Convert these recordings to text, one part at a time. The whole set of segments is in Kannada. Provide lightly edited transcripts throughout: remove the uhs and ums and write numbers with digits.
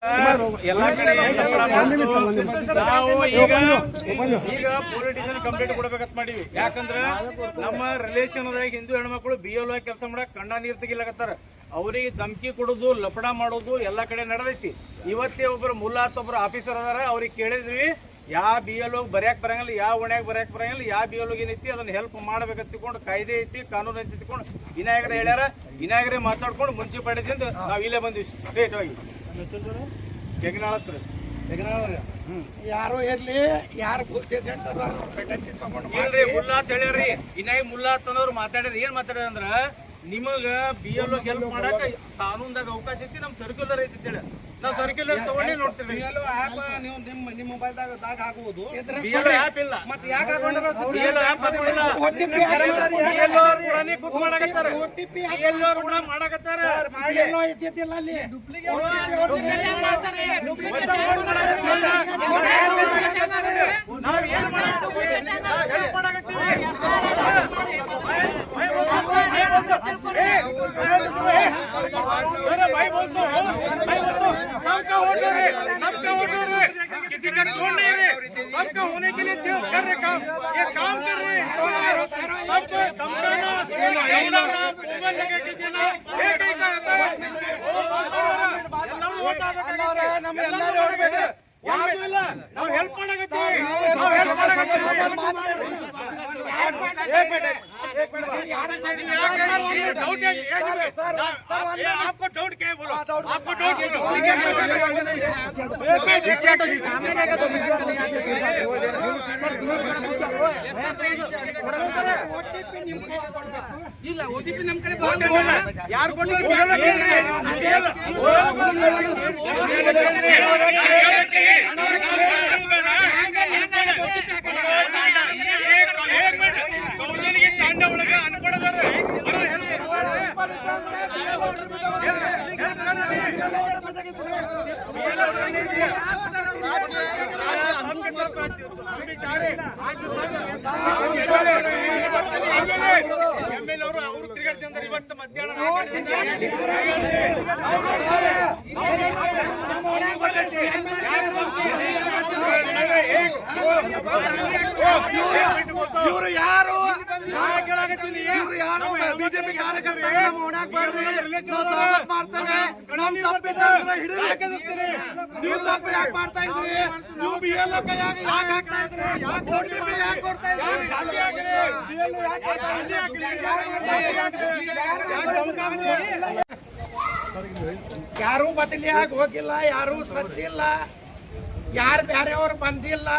ಎಲ್ಲಾ ಕಡೆ ನಾವು ಈಗ ಪೊಲಿಟಿಷಿಯನ್ ಕಂಪ್ಲೇಂಟ್ ಕೊಡ್ಬೇಕಂತ ಮಾಡಿವಿ. ಯಾಕಂದ್ರ ನಮ್ಮ ರಿಲೇಷನ್ದಾಗ ಹಿಂದೂ ಹೆಣ್ಮಕ್ಳು BLO ಕೆಲಸ ಮಾಡಕ್ ಕಂಡ ನೀರ್ ತೆಗಿಲಕತ್ತಾರ. ಅವ್ರಿಗೆ ಧಮಕಿ ಕೊಡೋದು, ಲಪಡ ಮಾಡೋದು ಎಲ್ಲಾ ಕಡೆ ನಡೆದೈತಿ. ಇವತ್ತೇ ಒಬ್ರು ಮುಲ್ಲಾತ್ ಒಬ್ರು ಆಫೀಸರ್ ಅದಾರ, ಅವ್ರಿಗೆ ಕೇಳಿದ್ವಿ ಯಾವ BLO ಬರ್ಯಾಕ್ ಬರಂಗಿಲ್ಲ, ಯಾವ ಒಣ್ಯಾಗ ಬರ್ಯಾಕ್ ಬರಂಗಿಲ್ಲ, ಯಾವ BLO ಏನೈತಿ ಅದನ್ನ ಹೆಲ್ಪ್ ಮಾಡ್ಬೇಕಂತ ತಿಳ್ಕೊಂಡು ಕಾಯ್ದೆ ಐತಿ, ಕಾನೂನು ಐತಿ ತಿಳ್ಕೊಂಡು ವಿನಾಯಕರೇ ಹೇಳ್ಯಾರ. ವಿನಾಯಕರೇ ಮಾತಾಡ್ಕೊಂಡು ಮುನ್ಸಿಪಾಲಿಟಿಯಿಂದ ನಾವ್ ಇಲ್ಲೇ ಬಂದ್ವಿ ಸ್ಟ್ರೇಟ್ ಆಗಿ. ಯಾರು ಇರ್ಲಿ, ಯಾರು ಇಲ್ರಿ ಮುಲ್ಲಾತ್ ಹೇಳ್ಯಾರ್ರಿ. ವಿನಾಯಕ್ ಮುಲ್ಲಾತ್ ಅನ್ನೋರು ಮಾತಾಡ್ಯಾರ. ಏನ್ ಮಾತಾಡ್ಯಾರ ಅಂದ್ರ ನಿಮಗ BLO ಹೆಲ್ಪ್ ಮಾಡಾಕ ಕಾನೂನ್ದಾಗ ಅವಕಾಶ ಐತಿ, ನಮ್ ಸರ್ಕ್ಯುಲರ್ ಐತಿ ಹೇಳ. ನಾವ್ ಸರ್ಕ್ಯುಲರ್ ತಗೊಂಡೇ ನೋಡ್ತೀವಿ. ನೀವು ನಿಮ್ಮ ಮೊಬೈಲ್ದಾಗ ಹಾಕಬಹುದು. BLO ಆ್ಯಪ್ ಇಲ್ಲ. ಮತ್ತೆ ಯಾಕೆ ಹಾಕೊಂಡ್ರ BLO ಆ್ಯಪ್ ಹಾಕೊಂಡಿಲ್ಲ. BLO ಕೂಡ ಕುಕ್ ಮಾಡಕತ್ತಾರ. BLO ಕೂಡ ಮಾಡಕತ್ತಾರ. ಏನೋ ಇದ್ದಿದ್ದಿಲ್ಲ ಅಲ್ಲಿ ನಾವ್ ಏನ್ ಮಾಡಕತ್ತೀವಿ? ಹೆಲ್ಪ್ ಮಾಡಕತ್ತೀವಿ. सबका वोट है, सबका वोट है, किसी का छोड़ नहीं रहे, सबका होने के लिए कर रहे काम, ये काम कर रहे हैं, सबको धमकाना, धमकाना, मोबाइल लगा के देना, एक ही का रहता है, ಎಲ್ಲರೂ ವೋಟ್ ಹಾಕಬೇಕಾಗುತ್ತೆ, ಎಲ್ಲರೂ ಓಡಬೇಕು, ಯಾರು ಇಲ್ಲ, ನಾವು ಹೆಲ್ಪ್ ಮಾಡಕತ್ತೀವಿ, ನಾವು ಹೆಲ್ಪ್ ಮಾಡಕತ್ತೀವಿ. डाउट है आपको डाउट क्या है बोलो आपको डाउट ಇಲ್ಲ OTP ನಮ್ಮ ಕಡೆ ಯಾರು ಕೊಟ್ಟಿದ್ರು ಅವರು ತಿರುಗಾಡ್ತಿದ್ದಾರೆ. ಇವತ್ತು ಮಧ್ಯಾಹ್ನ ಇವರು ಯಾರು ಇವರು ಯಾರು ಬಿಜೆಪಿ ಕಾರ್ಯಕರ್ತರು ನೀವು ತಪ್ಪು ಯಾಕೆ ಮಾಡ್ತಾ ಇದ್ರಿ? ನೀವು BLO ಯಾಕೆ ಹಾಕ್ತಾ ಇದ್ರಿ? ಯಾಕೆ ಕೊಡ್ತಾ ಯಾರು ಬದಲಿಯಾಗಿ ಹೋಗಿಲ್ಲ, ಯಾರು ಸತ್ತಿಲ್ಲ, ಯಾರು ಬೇರೆಯವ್ರು ಬಂದಿಲ್ಲ.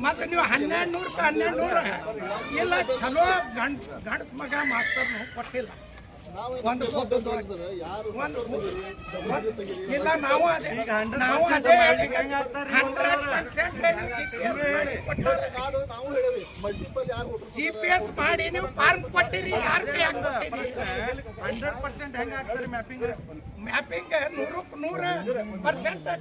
ಮತ್ತೆ ನೀವು 1200 ಇಲ್ಲ ಚಲೋ ಗಂಡ ಮಗ ಮಾಸ್ತರ್ ಕೊಟ್ಟಿಲ್ಲ. ಒಂದು ಇಲ್ಲ ನಾವು ಅದೇ GPS ಮಾಡಿ ನೀವು ಫಾರ್ಮ್ ಕೊಟ್ಟಿರಿ, ಯಾರು 100% ಹೆಂಗ ಆಗ್ತಾರೆ ಮ್ಯಾಪಿಂಗ್ 100%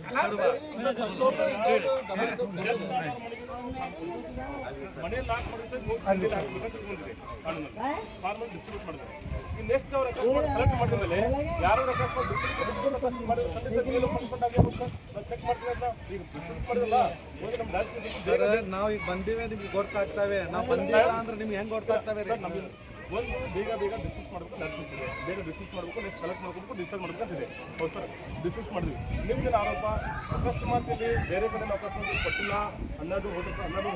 ನೆಕ್ಸ್ಟ್ ಕಲೆಕ್ಟ್ ಮಾಡಿದ್ಮೇಲೆ ಯಾರು ನಾವು ಈಗ ಬಂದಿವೆ, ನಿಮ್ಗೆ ಗೊತ್ತಾಗ್ತವೆ. ನಾವು ಬಂದಿಲ್ಲ ಅಂದ್ರೆ ನಿಮ್ಗೆ ಹೆಂಗ್ ಗೊತ್ತಾಗ್ತವೆ? ಒಂದು ಬೇಗ ಡಿಸ್ಕಸ್ ಮಾಡಬೇಕು, ಬೇಗ ಡಿಸ್ಕಸ್ ಮಾಡಬೇಕು, ನೆಕ್ಸ್ಟ್ ಕಲೆಕ್ಟ್ ಮಾಡ್ಬೇಕು, ಡಿಸೈಡ್ ಮಾಡ್ಬೇಕಂತಿದೆ. ಹೌದು ಸರ್, ಡಿಸ್ಕಸ್ ಮಾಡಿದ್ವಿ. ನಿಮ್ಗೆ ಆರೋಪ ಅಕಸ್ಮಾತ್ ಇಲ್ಲಿ ಬೇರೆ ಕಡೆ ಅಕಸ್ಮಾತ್ ಕೊಟ್ಟಿಲ್ಲ, 12 ರೋಡ್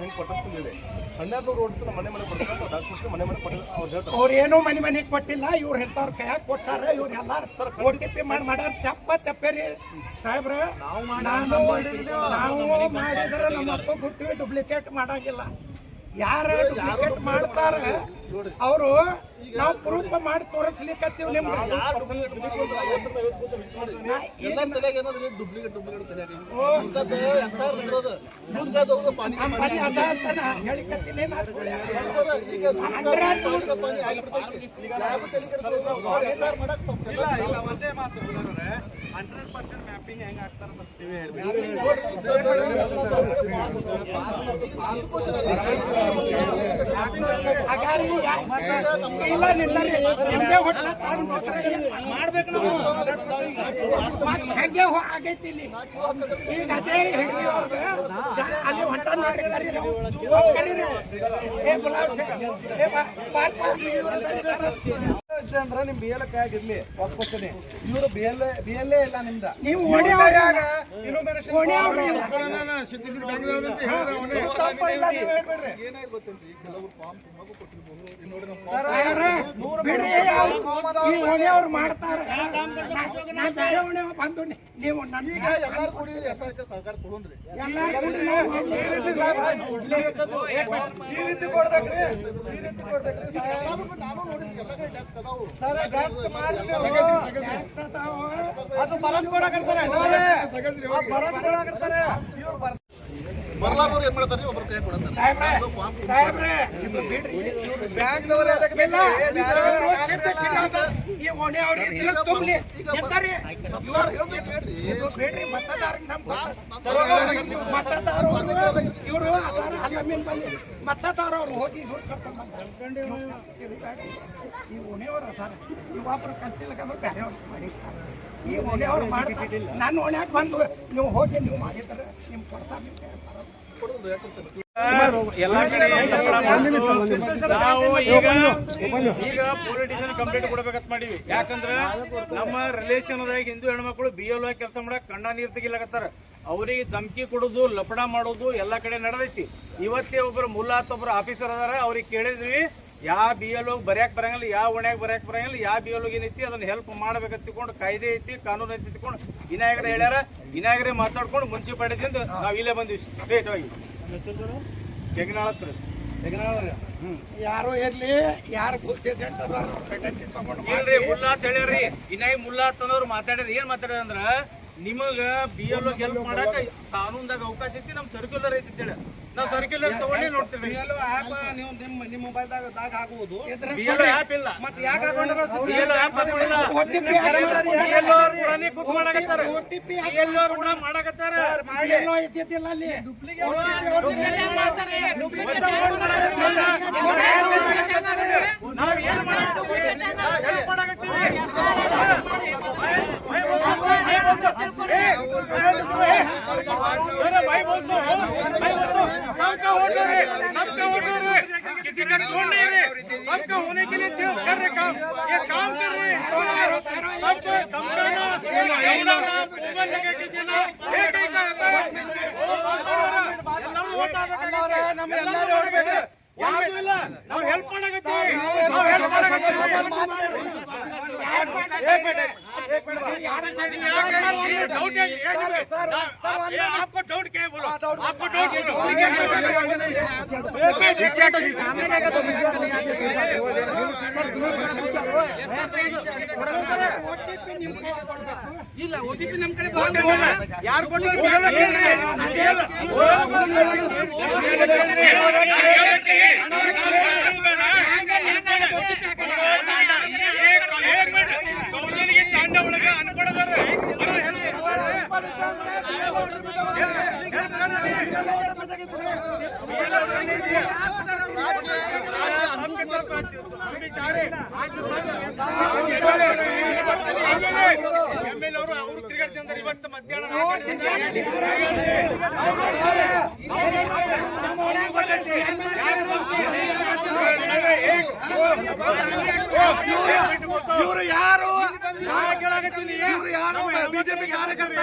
ಹೆಂಗೆ ಕೊಟ್ಟಿದೆ, 12 ರೋಡ್ಸ್ ಮನೆ ಕೊಡ್ತಾರೆ, ಡಾಕ್ಯುಮೆಂಟ್ಸ್ ಮನೆ ಕೊಟ್ಟಿಲ್ಲ ಅವ್ರು ಹೇಳ್ತಾರೆ. ಅವ್ರು ಏನೋ ಮನೆ ಕೊಟ್ಟಿಲ್ಲ, ಇವ್ರು ಎಂತವ್ರ ಕೈಯಾಗ ಕೊಟ್ಟಾರ. ಇವ್ರು ಎಲ್ಲಾರು OTP ಮಾಡ್ಯಾರ. ತಪ್ಪೇರಿ ಸಾಹೇಬ್ರ, ನಾವು ಮಾಡಿದ್ರೆ ನಮ್ಮ ಅಪ್ಪ ಬಿಟ್ಟಿವಿ, ಡೂಪ್ಲಿಕೇಟ್ ಮಾಡಂಗಿಲ್ಲ. ಯಾರು ಡೂಪ್ಲಿಕೇಟ್ ಮಾಡ್ತಾರ ಅವರು ನಾವು ಪ್ರೂಫ್ ಮಾಡಿ ತೋರಿಸ್ಲಿಕ್ಕತ್ತೀವಿ. ನಿಮ್ಗೆ ಹೇಳಿಕತ್ತೀನಿ. ಒಂದೇ ಮಾತು 100% ಮ್ಯಾಪಿಂಗ್ ಹೆಂಗ್ ಆಗ್ತಾರ ಬರ್ತೀವಿ ಇಲ್ಲ ನಿಂತರಿ ನಿಮ್ಗೆ ಹೊಟ್ಟ ಮಾಡ್ಬೇಕು ನಾವು ಹೆಂಗೆ ಆಗೈತಿ ಇಲ್ಲಿ ಈಗ ಅದೇ ಹಿಡಿಯೋರ್ಗ ಅಲ್ಲಿ ಹೊಂಟ ಕರೀರಿ ಏ ಗುಲಾಬ್ ಅಂದ್ರ ನಿಮ್ ಬಿ ಎಲ್ ಆಗಿರ್ಲಿ ಒಪ್ಕೋತೀನಿ ಇವ್ರು ಬಿ ಎಲ್ ಇಲ್ಲ ನಿಮ್ದ ನೀವು ಓಣಿಯವ್ರು ಮಾಡ್ತಾರೆ ಬೇರೆ ಓಣಿ ಬಂದು ನೀವು ನನಗೆ ಎಲ್ಲಾರು ಕೂಡಿ SRK ಸಹಕಾರ ಕೊಡೋಣ್ರಿ. ಎಲ್ಲರೂ ಕೂಡಿ ನಾವು ನಾನು ನೋಡಿದ್ವಿ ಎಲ್ಲ ಡೆಸ್ಕ್ ಅದಾವು. ಬರ್ಲಾರ್ದವ್ರು ಏನ್ ಮಾಡ್ತಾರೆ ಒಬ್ರು ಕೈ ಕೊಡ್ತಾರೆ. ಸಾಹೇಬ್ರೆ ಇದು ಬಿಡ್ರಿ ಈ ಓಣಿ ಅವ್ರಿಗೆ ತುಂಬಲಿ ಎತ್ತರಿ ಎಲ್ಲಾರು ಹೇಳ್ಬೇಕು ಹೇಳ್ರಿ. ಇದು ಬೇಡ್ರಿ ಮತದಾರ ಮತದಾರರು ಇವರು ಅಲ್ಲಮೀನ್ ಬಲ್ಲಿ ಮತದಾರವ್ರು ಹೋಗಿ ಇವ್ರು ಕರ್ಕೊಂಡು ಈ ಓಣಿಯವರು ಅದಾರ ಇವಾಬ್ರು ಕಂತಿಲ್ಕಂದ್ರೆ ಬೇರೆಯವ್ರು ಮಾಡಿರ್ತಾರೆ ಈ ಓಣಿಯವ್ರು ಮಾಡ್ತಾರೆ ನನ್ನ ಓಣ್ಯಾಗ ಬಂದು ನೀವು ಹೋಗಿ ನೀವು ಮಾಡಿದ್ರೆ ನಿಮ್ ಕೊಡ್ತಾರೆ ಕೊಡೋದು ಯಾಕಂತ ಎಲ್ಲಾ ಕಡೆ ನಾವು ಈಗ ಪೊಲಿಟಿಷನ್ ಕಂಪ್ಲೇಂಟ್ ಕೊಡ್ಬೇಕಂತ ಮಾಡೀವಿ. ಯಾಕಂದ್ರ ನಮ್ಮ ರಿಲೇಷನ್ ಅದಾಗ ಹಿಂದೂ ಹೆಣ್ಮಕ್ಳು BLO ಕೆಲಸ ಮಾಡಕ್ ಕಂಡ ನೀರ್ ತೆಗಿಲಕತ್ತಾರ. ಅವ್ರಿಗೆ ಧಮಕಿ ಕೊಡುದು ಲಪಡ ಮಾಡೋದು ಎಲ್ಲಾ ಕಡೆ ನಡೆದೈತಿ. ಇವತ್ತೇ ಒಬ್ರು ಮುಲ್ಲಾತ್ ಒಬ್ರು ಆಫೀಸರ್ ಅದಾರ, ಅವ್ರಿಗೆ ಕೇಳಿದ್ವಿ ಯಾವ BLO ಬರ್ಯಾಕ್ ಬರಂಗಿಲ್ಲ, ಯಾವ ಓಣ್ಯಾಗ ಬರ್ಯಾಕ್ ಬರಂಗಿಲ್ಲ, ಯಾವ BLO ಏನೈತಿ ಅದನ್ನ ಹೆಲ್ಪ್ ಮಾಡ್ಬೇಕಂತ ತಿಳ್ಕೊಂಡು ಕಾಯ್ದೆ ಐತಿ ಕಾನೂನು ಐತಿ ತಿಳ್ಕೊಂಡು ವಿನಾಯಕರೇ ಹೇಳ್ಯಾರ. ವಿನಾಯಕರೇ ಮಾತಾಡ್ಕೊಂಡು ಮುನ್ಸಿಪಾಲಿಟಿಯಿಂದ ನಾವ್ ಇಲ್ಲೇ ಬಂದ್ವಿ ಸ್ಟ್ರೇಟ್ ಆಗಿ ಯಾರು ಇರ್ಲಿ ಯಾರು ಇಲ್ರಿ ಮುಲ್ಲಾತ್ ಹೇಳ್ಯಾರಿ. ವಿನಾಯಕ್ ಮುಲ್ಲಾತ್ ಅನ್ನೋರು ಮಾತಾಡ್ಯಾರ. ಏನ್ ಮಾತಾಡ್ಯಾರ ಅಂದ್ರ ನಿಮಗ BLO ಹೆಲ್ಪ್ ಮಾಡಾಕ ಕಾನೂನ್ದಾಗ ಅವಕಾಶ ಐತಿ, ನಮ್ ಸರ್ಕ್ಯುಲರ್ ಐತಿ ಅಂತೇಳಿ ನಾವ್ ಸರ್ಕ್ಯುಲರ್ ತಗೊಂಡಿ ನೋಡ್ತೀವಿ. ಆ್ಯಪ್ ನೀವು ನಿಮ್ಮ ಮೊಬೈಲ್ದಾಗ ಹಾಕಬಹುದು. BLO ಆ್ಯಪ್ ಇಲ್ಲ. ಮತ್ತೆ ಯಾಕೆ ಹಾಕೊಂಡ್ರ BLO ಆ್ಯಪ್ ಹಾಕೊಂಡಿಲ್ಲ. BLO ಅವ್ರು ಕೂಡ ಕೂತ್ ಮಾಡಾಕತ್ತಾರ. BLO ಅವ್ರು ಕೂಡ ಮಾಡಾಕತ್ತಾರ. ಇದ್ದಿದ್ದಿಲ್ಲ ಅಲ್ಲಿ ನಾವ್ ಏನ್ ಮಾಡಾಕತ್ತೀವಿ? ಹೆಲ್ಪ್ ಮಾಡಾಕತ್ತೀವಿ. भाई बोल दो, सबका वोट है, सबका वोट है, किसी का छोड़ नहीं रहे, सबका होने के लिए कर रहे काम, ये काम कर रहे हैं, सबको समझाना, समझाना, मोबाइल लेके कीजिए एक ही करता है, वोट आगे नम्बर ಎಲ್ಲರೂ ಓಡಬೇಕು, ಯಾರು ಇಲ್ಲ, ನಾವು ಹೆಲ್ಪ್ ಮಾಡಾಕತ್ತೀವಿ, ನಾವು ಹೆಲ್ಪ್ ಮಾಡಾಕತ್ತೀವಿ. डाउट है आपको डाउट क्या है बोलो आपको डाउट बोलो सामने क्या तो ಇಲ್ಲ OTP ನಮ್ಮ ಕಡೆ ಯಾರು ಕೊಟ್ಟರು ತಾಂಡ ಒಳಗೆ ಅನ್ಕೊಡದಾರ MLA ಅವರು ತಿರುಗಾಡ್ತಿದ್ದಾರೆ ಇವತ್ತು ಮಧ್ಯಾಹ್ನ ಇವರು ಯಾರು ನಾ ಕೇಳಾಕತ್ತೀನಿ, ಇವರು ಯಾರು ಬಿಜೆಪಿ ಕಾರ್ಯಕರ್ತ